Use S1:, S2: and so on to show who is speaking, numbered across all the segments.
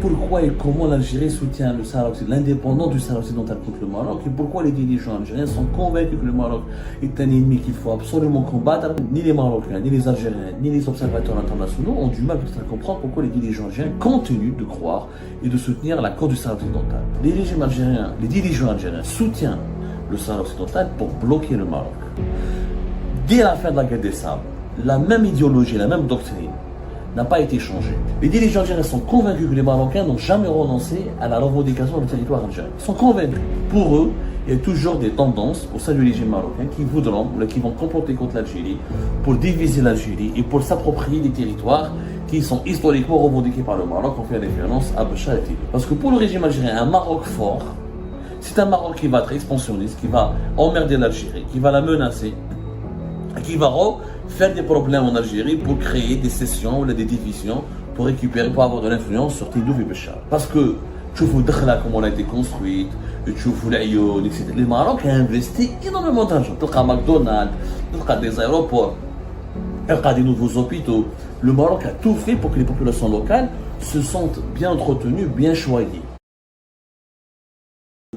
S1: pourquoi et comment l'Algérie soutient le Sahara occidental, l'indépendance du Sahara occidental contre le Maroc, et pourquoi les dirigeants algériens sont convaincus que le Maroc est un ennemi qu'il faut absolument combattre. Ni les Marocains, ni les Algériens, ni les observateurs internationaux ont du mal peut-être à comprendre pourquoi les dirigeants algériens continuent de croire et de soutenir la cause du Sahara occidental. Les dirigeants algériens soutiennent le Sahara occidental pour bloquer le Maroc. Dès la fin de la guerre des Sables, la même idéologie, la même doctrine n'a pas été changée. Les dirigeants algériens sont convaincus que les Marocains n'ont jamais renoncé à la revendication du territoire algérien. Ils sont convaincus. Pour eux, il y a toujours des tendances au sein du régime marocain qui vont comploter contre l'Algérie pour diviser l'Algérie et pour s'approprier des territoires qui sont historiquement revendiqués par le Maroc. On fait référence à Béchar et Tibet. Parce que pour le régime algérien, un Maroc fort, c'est un Maroc qui va être expansionniste, qui va emmerder l'Algérie, qui va la menacer, qui va faire des problèmes en Algérie pour créer des sessions ou des divisions pour récupérer, pour avoir de l'influence sur Tindouf et Béchar. Parce que tu vois comment elle a été construite, tu vois l'Aïon, etc. Le Maroc a investi énormément d'argent. Tu as McDonald's, tu as des aéroports, tu as des nouveaux hôpitaux. Le Maroc a tout fait pour que les populations locales se sentent bien entretenues, bien choyées.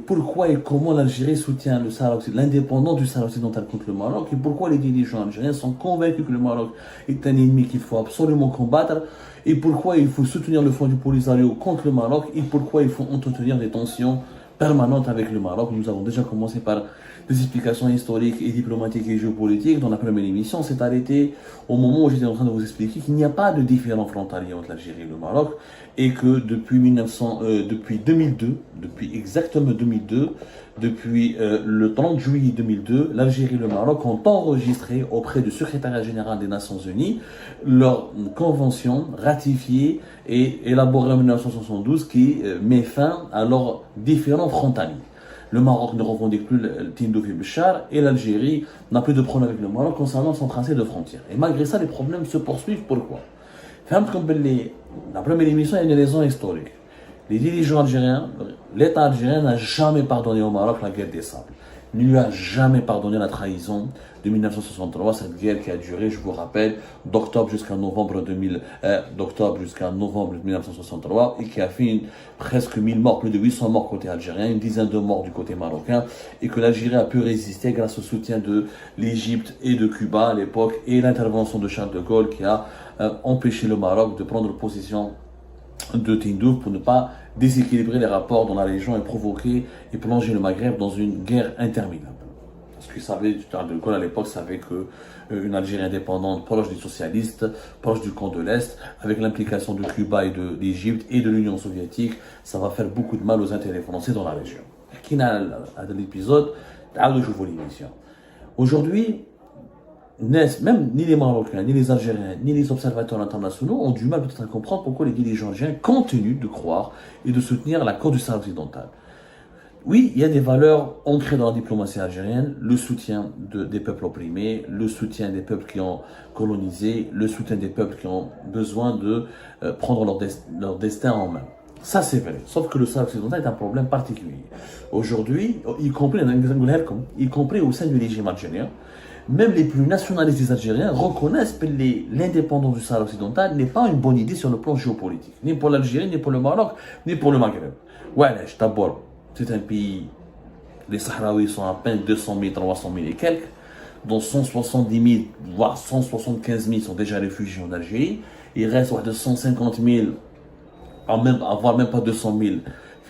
S1: Pourquoi et comment l'Algérie soutient le Sahara occidental, l'indépendance du Sahara occidental contre le Maroc, et pourquoi les dirigeants algériens sont convaincus que le Maroc est un ennemi qu'il faut absolument combattre, et pourquoi il faut soutenir le Front du Polisario contre le Maroc, et pourquoi il faut entretenir des tensions permanentes avec le Maroc. Nous avons déjà commencé par des explications historiques et diplomatiques et géopolitiques. Dans la première émission, on s'est arrêté au moment où j'étais en train de vous expliquer qu'il n'y a pas de différent frontalier entre l'Algérie et le Maroc, et que depuis 2002, depuis exactement 2002, depuis le 30 juillet 2002, l'Algérie et le Maroc ont enregistré auprès du secrétariat général des Nations Unies leur convention ratifiée et élaborée en 1972 qui met fin à leurs différents frontaliers. Le Maroc ne revendique plus le Tindouf et Béchar, et l'Algérie n'a plus de problème avec le Maroc concernant son tracé de frontière. Et malgré ça, les problèmes se poursuivent. Pourquoi? La première émission, il y a une raison historique. Les dirigeants algériens, l'État algérien n'a jamais pardonné au Maroc la guerre des Sables. Il ne lui a jamais pardonné la trahison de 1963, cette guerre qui a duré, je vous rappelle, d'octobre jusqu'à novembre 1963, et qui a fait presque 1000 morts, plus de 800 morts côté algérien, une dizaine de morts du côté marocain, et que l'Algérie a pu résister grâce au soutien de l'Égypte et de Cuba à l'époque, et l'intervention de Charles de Gaulle qui a empêché le Maroc de prendre position de Tindouf pour ne pas déséquilibrer les rapports dans la région et provoquer et plonger le Maghreb dans une guerre interminable. Parce qu'il savait, Charles de Gaulle à l'époque savait que une Algérie indépendante, proche des socialistes, proche du camp de l'Est, avec l'implication de Cuba et de l'Égypte et de l'Union soviétique, ça va faire beaucoup de mal aux intérêts français dans la région. Qui n'a de l'épisode, je vous l'émission. Aujourd'hui, même ni les Marocains, ni les Algériens, ni les observateurs internationaux ont du mal peut-être à comprendre pourquoi les dirigeants algériens continuent de croire et de soutenir la cause du Sahara occidental. Oui, il y a des valeurs ancrées dans la diplomatie algérienne, le soutien des peuples opprimés, le soutien des peuples qui ont colonisé, le soutien des peuples qui ont besoin de prendre leur destin en main. Ça c'est vrai, sauf que le Sahara occidental est un problème particulier. Aujourd'hui, y compris au sein du régime algérien, même les plus nationalistes des Algériens reconnaissent que l'indépendance du Sahara occidental n'est pas une bonne idée sur le plan géopolitique, ni pour l'Algérie, ni pour le Maroc, ni pour le Maghreb. D'abord, c'est un pays, les Sahraouis sont à peine 200 000, 300 000 et quelques, dont 170 000, voire 175 000 sont déjà réfugiés en Algérie. Il reste de 150 000, voire même pas 200 000,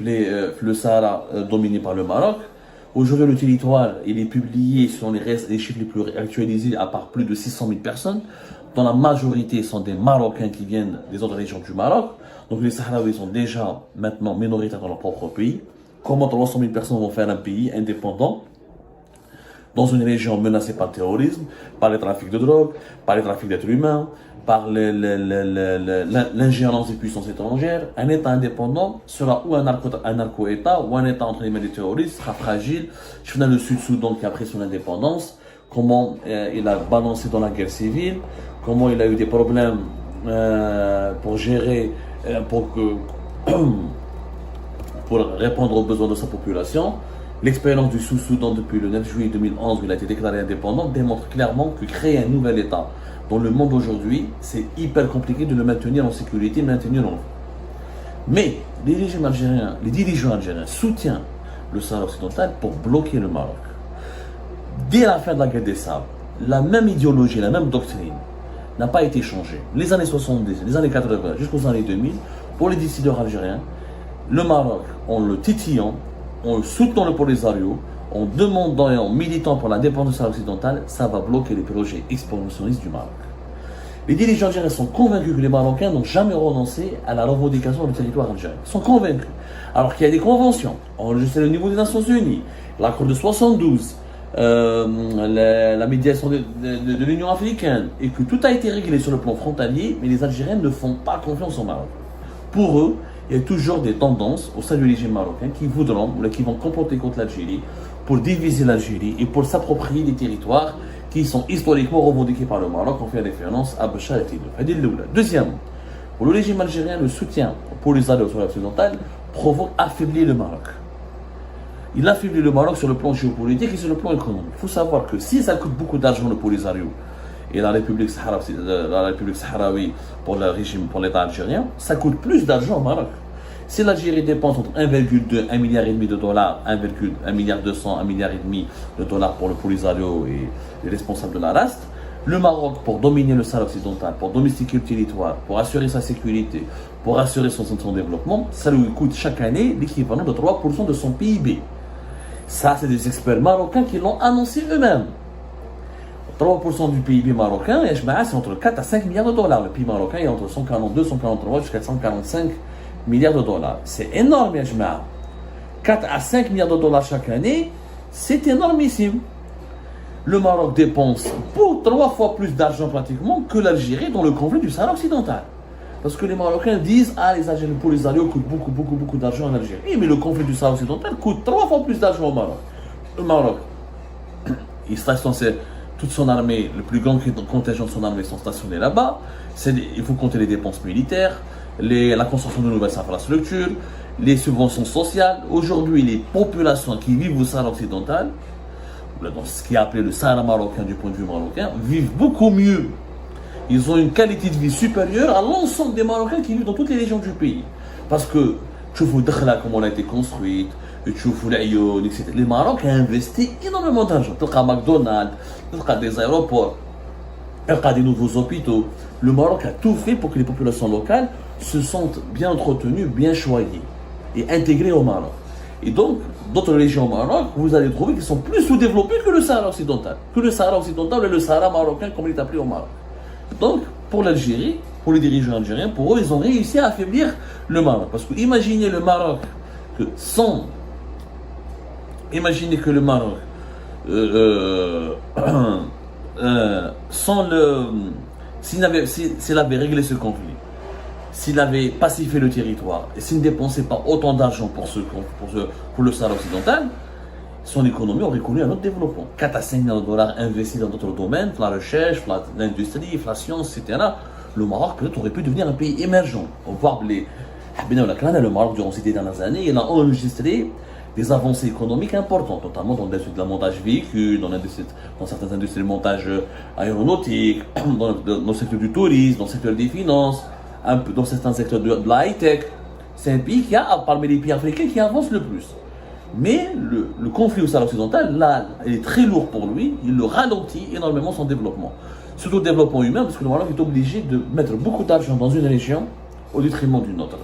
S1: le Sahara dominé par le Maroc. Aujourd'hui, le territoire, il est publié selon les chiffres les plus actualisés, à part plus de 600 000 personnes, dont la majorité sont des Marocains qui viennent des autres régions du Maroc. Donc les Sahraouis sont déjà maintenant minoritaires dans leur propre pays. Comment 300 000 personnes vont faire un pays indépendant dans une région menacée par le terrorisme, par le trafic de drogue, par le trafic d'êtres humains, par l'ingérence des puissances étrangères? Un État indépendant sera ou un narco-État ou un État entre les mains des terroristes, sera fragile. Je dans le Sud-Soudan qui a pris son indépendance, comment il a balancé dans la guerre civile, comment il a eu des problèmes pour gérer, pour répondre aux besoins de sa population. L'expérience du Sud-Soudan depuis le 9 juillet 2011, où il a été déclaré indépendant, démontre clairement que créer un nouvel État dans le monde aujourd'hui, c'est hyper compliqué de le maintenir en sécurité, maintenir en vie. Mais les dirigeants algériens soutiennent le Sahara occidental pour bloquer le Maroc. Dès la fin de la guerre des Sables, la même idéologie, la même doctrine n'a pas été changée. Les années 70, les années 80, jusqu'aux années 2000, pour les décideurs algériens, le Maroc, en le titillant, en le soutenant le Polisario, en demandant et en militant pour l'indépendance occidentale, ça va bloquer les projets expansionnistes du Maroc. Les dirigeants algériens sont convaincus que les Marocains n'ont jamais renoncé à la revendication du territoire algérien. Ils sont convaincus. Alors qu'il y a des conventions enregistrées au niveau des Nations Unies, l'accord de 72, la médiation de l'Union africaine, et que tout a été réglé sur le plan frontalier, mais les Algériens ne font pas confiance au Maroc. Pour eux, il y a toujours des tendances au sein du régime marocain qui voudront, ou qui vont comploter contre l'Algérie pour diviser l'Algérie et pour s'approprier des territoires qui sont historiquement revendiqués par le Maroc. On fait référence à Bachar el-Tidou. Deuxièmement, pour le régime algérien, le soutien pour les alliés occidentales provoque affaiblir le Maroc. Il affaiblit le Maroc sur le plan géopolitique et sur le plan économique. Il faut savoir que si ça coûte beaucoup d'argent le Polisario et la République sahraoui pour le régime, pour l'État algérien, ça coûte plus d'argent au Maroc. Si l'Algérie dépense entre 1,2, 1,5 milliard de dollars, 1,1 milliard 200, 1,5 milliard de dollars pour le Polisario et les responsables de la RAST, le Maroc, pour dominer le Sahara occidental, pour domestiquer le territoire, pour assurer sa sécurité, pour assurer son développement, ça lui coûte chaque année l'équivalent de 3% de son PIB. Ça, c'est des experts marocains qui l'ont annoncé eux-mêmes. 3% du PIB marocain, c'est entre 4 à 5 milliards de dollars. Le PIB marocain est entre 142, 143 jusqu'à 145 milliards de dollars. C'est énorme, 4 à 5 milliards de dollars chaque année, c'est énormissime. Le Maroc dépense pour 3 fois plus d'argent pratiquement que l'Algérie dans le conflit du Sahara occidental. Parce que les Marocains disent, les Algériens pour les alliés coûtent beaucoup d'argent en Algérie. Oui, mais le conflit du Sahara occidental coûte 3 fois plus d'argent au Maroc. Le Maroc, il stationne toute son armée, le plus grand contingent de son armée sont stationnés là-bas. Il faut compter les dépenses militaires, la construction de nouvelles infrastructures, les subventions sociales. Aujourd'hui, les populations qui vivent au Sahara occidental, dans ce qui est appelé le Sahara marocain du point de vue marocain, vivent beaucoup mieux. Ils ont une qualité de vie supérieure à l'ensemble des Marocains qui vivent dans toutes les régions du pays. Parce que, tu vois, comment elle a été construite, tu vois, etc. Les Marocains ont investi énormément d'argent. Tu as McDonald's, tu as des aéroports, tu as des nouveaux hôpitaux. Le Maroc a tout fait pour que les populations locales se sentent bien entretenues, bien choyées et intégrées au Maroc. Et donc, d'autres régions au Maroc, vous allez trouver qu'ils sont plus sous-développées que le Sahara occidental. Que le Sahara occidental et le Sahara marocain, comme il est appelé au Maroc. Donc, pour l'Algérie, pour les dirigeants algériens, pour eux, ils ont réussi à affaiblir le Maroc. Parce que imaginez le Maroc imaginez que le Maroc, s'il avait réglé ce conflit, s'il avait pacifié le territoire et s'il ne dépensait pas autant d'argent pour le Sahara occidental, son économie aurait connu un autre développement. 4 à 5 milliards de dollars investis dans d'autres domaines, la recherche, l'industrie, la science, etc. Le Maroc peut-être aurait pu devenir un pays émergent. On voit le Maroc durant ces dernières années, il a enregistré des avancées économiques importantes, notamment dans l'industrie de la montage véhicule, dans certaines industries de montage aéronautique, dans le secteur du tourisme, dans le secteur des finances, un peu dans certains secteurs de la high-tech. C'est un pays parmi les pays africains qui avance le plus. Mais le conflit au Sahara occidental, là, il est très lourd pour lui, il le ralentit énormément son développement. Surtout le développement humain, parce que le Maroc est obligé de mettre beaucoup d'argent dans une région au détriment d'une autre,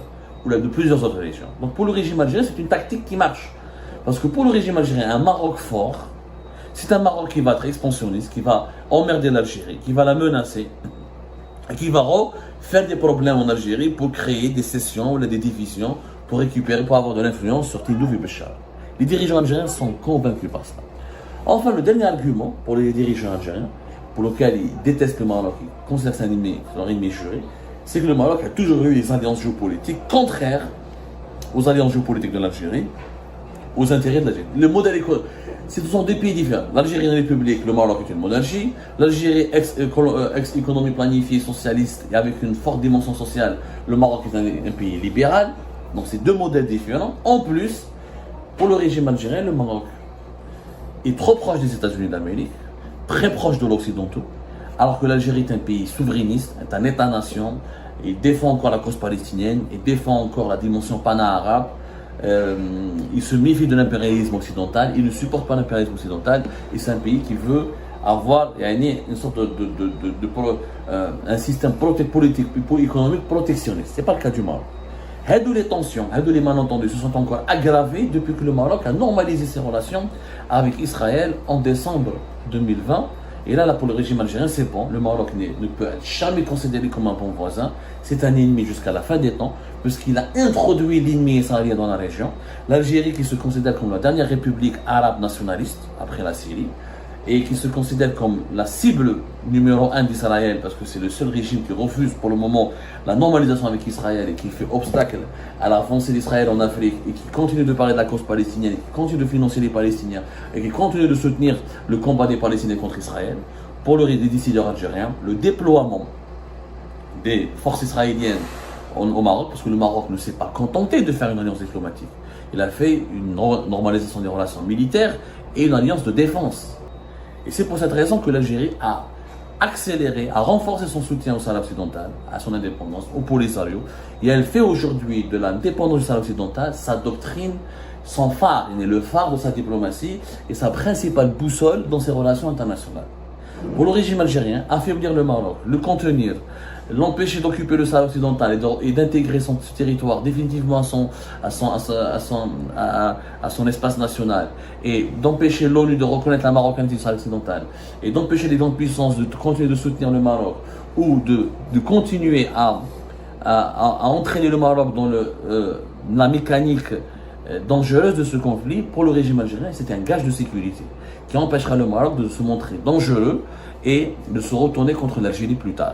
S1: ou de plusieurs autres régions. Donc pour le régime algérien, c'est une tactique qui marche. Parce que pour le régime algérien, un Maroc fort, c'est un Maroc qui va être expansionniste, qui va emmerder l'Algérie, qui va la menacer, et qui va faire des problèmes en Algérie pour créer des sessions ou des divisions, pour avoir de l'influence sur Tidou et Béchar. Les dirigeants algériens sont convaincus par cela. Enfin, le dernier argument pour les dirigeants algériens, pour lequel ils détestent le Maroc, ils considèrent que c'est leur ennemi juré, c'est que le Maroc a toujours eu des alliances géopolitiques contraires aux alliances géopolitiques de l'Algérie, aux intérêts de l'Algérie. Le modèle économique, ce sont deux pays différents. L'Algérie est une république, le Maroc est une monarchie. L'Algérie, ex-économie planifiée, socialiste et avec une forte dimension sociale, le Maroc est un pays libéral. Donc c'est deux modèles différents. En plus, pour le régime algérien, le Maroc est trop proche des États-Unis d'Amérique, très proche de l'Occidentaux, alors que l'Algérie est un pays souverainiste, est un État-nation, il défend encore la cause palestinienne, il défend encore la dimension pana-arabe. Il se méfie de l'impérialisme occidental, il ne supporte pas l'impérialisme occidental, et c'est un pays qui veut avoir une sorte un système politique et économique protectionniste. Ce n'est pas le cas du Maroc. Les tensions, les malentendus se sont encore aggravés depuis que le Maroc a normalisé ses relations avec Israël en décembre 2020. Et là, pour le régime algérien, c'est bon. Le Maroc ne peut jamais considéré comme un bon voisin. C'est un ennemi jusqu'à la fin des temps, puisqu'il a introduit l'ennemi israélien dans la région. L'Algérie, qui se considère comme la dernière république arabe nationaliste, après la Syrie, et qui se considère comme la cible numéro 1 d'Israël, parce que c'est le seul régime qui refuse pour le moment la normalisation avec Israël et qui fait obstacle à l'avancée d'Israël en Afrique, et qui continue de parler de la cause palestinienne, qui continue de financer les Palestiniens, et qui continue de soutenir le combat des Palestiniens contre Israël. Pour les décideurs algériens, le déploiement des forces israéliennes au Maroc, parce que le Maroc ne s'est pas contenté de faire une alliance diplomatique. Il a fait une normalisation des relations militaires et une alliance de défense. Et c'est pour cette raison que l'Algérie a accéléré, a renforcé son soutien au Sahara occidental, à son indépendance, au Polisario. Et elle fait aujourd'hui de l'indépendance du Sahara occidental sa doctrine, son phare, il est le phare de sa diplomatie et sa principale boussole dans ses relations internationales. Pour le régime algérien, affaiblir le Maroc, le contenir, l'empêcher d'occuper le Sahara occidental et d'intégrer son territoire définitivement à son espace national, et d'empêcher l'ONU de reconnaître la marocanité du Sahara occidental, et d'empêcher les grandes puissances de continuer de soutenir le Maroc, ou de continuer à entraîner le Maroc dans la mécanique dangereuse de ce conflit, pour le régime algérien, c'est un gage de sécurité qui empêchera le Maroc de se montrer dangereux et de se retourner contre l'Algérie plus tard.